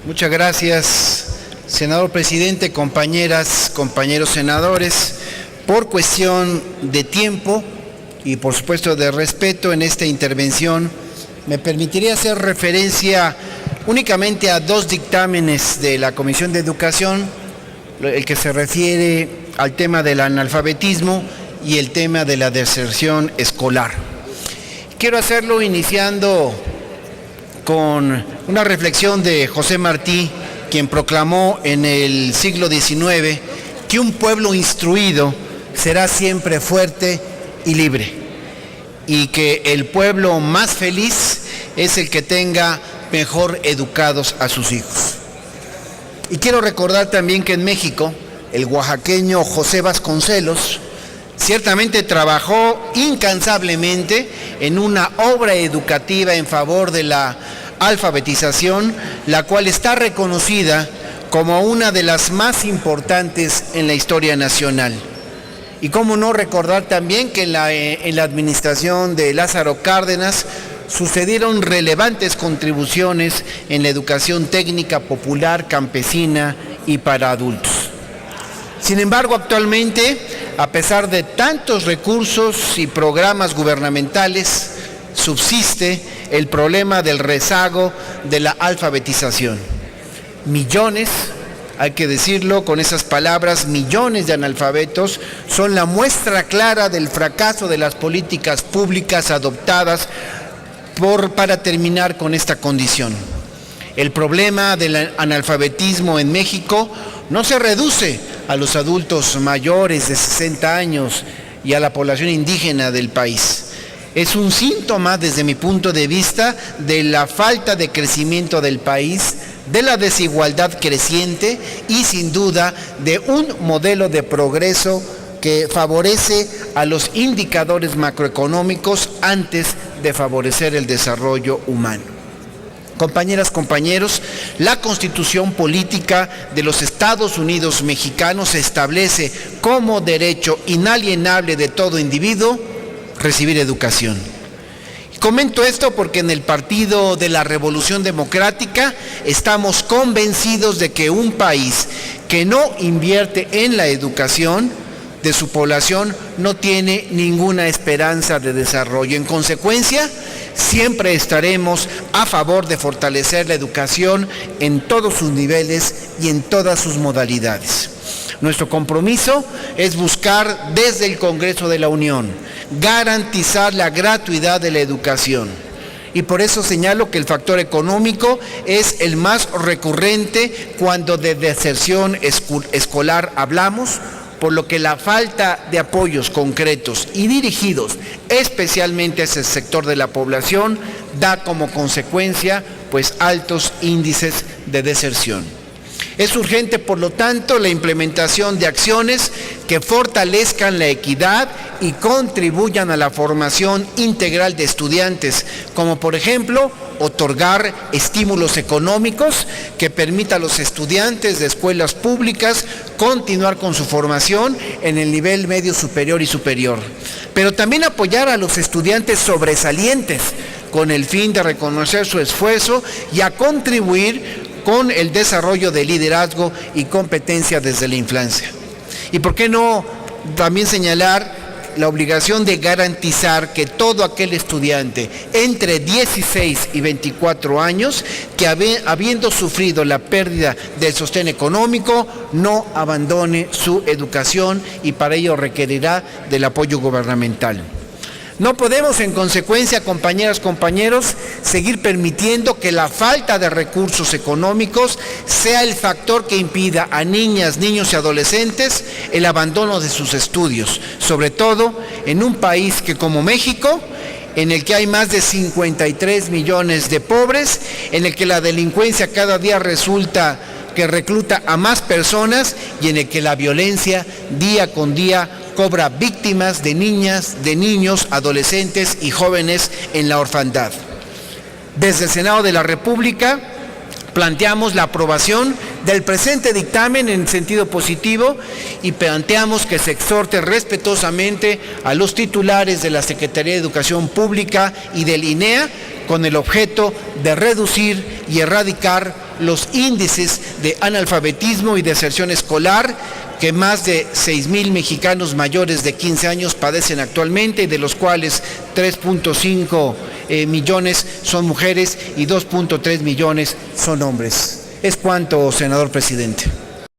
Muchas gracias, senador presidente, compañeras, compañeros senadores. Por cuestión de tiempo y por supuesto de respeto en esta intervención, me permitiría hacer referencia únicamente a dos dictámenes de la Comisión de Educación, el que se refiere al tema del analfabetismo y el tema de la deserción escolar. Quiero hacerlo iniciando con una reflexión de José Martí, quien proclamó en el siglo XIX que un pueblo instruido será siempre fuerte y libre, y que el pueblo más feliz es el que tenga mejor educados a sus hijos. Y quiero recordar también que en México, el oaxaqueño José Vasconcelos ciertamente trabajó incansablemente en una obra educativa en favor de la alfabetización, la cual está reconocida como una de las más importantes en la historia nacional. Y cómo no recordar también que en la administración de Lázaro Cárdenas sucedieron relevantes contribuciones en la educación técnica popular, campesina y para adultos. Sin embargo, actualmente, a pesar de tantos recursos y programas gubernamentales, subsiste el problema del rezago de la alfabetización. Millones, hay que decirlo con esas palabras, millones de analfabetos son la muestra clara del fracaso de las políticas públicas adoptadas para terminar con esta condición. El problema del analfabetismo en México no se reduce a los adultos mayores de 60 años y a la población indígena del país. Es un síntoma, desde mi punto de vista, de la falta de crecimiento del país, de la desigualdad creciente y, sin duda, de un modelo de progreso que favorece a los indicadores macroeconómicos antes de favorecer el desarrollo humano. Compañeras, compañeros, la Constitución Política de los Estados Unidos Mexicanos establece como derecho inalienable de todo individuo recibir educación. Y comento esto porque en el Partido de la Revolución Democrática estamos convencidos de que un país que no invierte en la educación de su población no tiene ninguna esperanza de desarrollo. En consecuencia, siempre estaremos a favor de fortalecer la educación en todos sus niveles y en todas sus modalidades. Nuestro compromiso es buscar desde el Congreso de la Unión garantizar la gratuidad de la educación. Y por eso señalo que el factor económico es el más recurrente cuando de deserción escolar hablamos, por lo que la falta de apoyos concretos y dirigidos especialmente a ese sector de la población da como consecuencia altos índices de deserción. Es urgente, por lo tanto, la implementación de acciones que fortalezcan la equidad y contribuyan a la formación integral de estudiantes, como por ejemplo, otorgar estímulos económicos que permitan a los estudiantes de escuelas públicas continuar con su formación en el nivel medio superior y superior, pero también apoyar a los estudiantes sobresalientes con el fin de reconocer su esfuerzo y a contribuir con el desarrollo de liderazgo y competencia desde la infancia. Y por qué no también señalar la obligación de garantizar que todo aquel estudiante entre 16 y 24 años que habiendo sufrido la pérdida del sostén económico no abandone su educación, y para ello requerirá del apoyo gubernamental. No podemos, en consecuencia, compañeras, compañeros, seguir permitiendo que la falta de recursos económicos sea el factor que impida a niñas, niños y adolescentes el abandono de sus estudios, sobre todo en un país que, como México, en el que hay más de 53 millones de pobres, en el que la delincuencia cada día resulta que recluta a más personas y en el que la violencia día con día cobra víctimas de niñas, de niños, adolescentes y jóvenes en la orfandad. Desde el Senado de la República planteamos la aprobación del presente dictamen en sentido positivo y planteamos que se exhorte respetuosamente a los titulares de la Secretaría de Educación Pública y del INEA con el objeto de reducir y erradicar los índices de analfabetismo y deserción escolar que más de 6,000 mexicanos mayores de 15 años padecen actualmente, de los cuales 3.5 millones son mujeres y 2.3 millones son hombres. Es cuanto, senador presidente.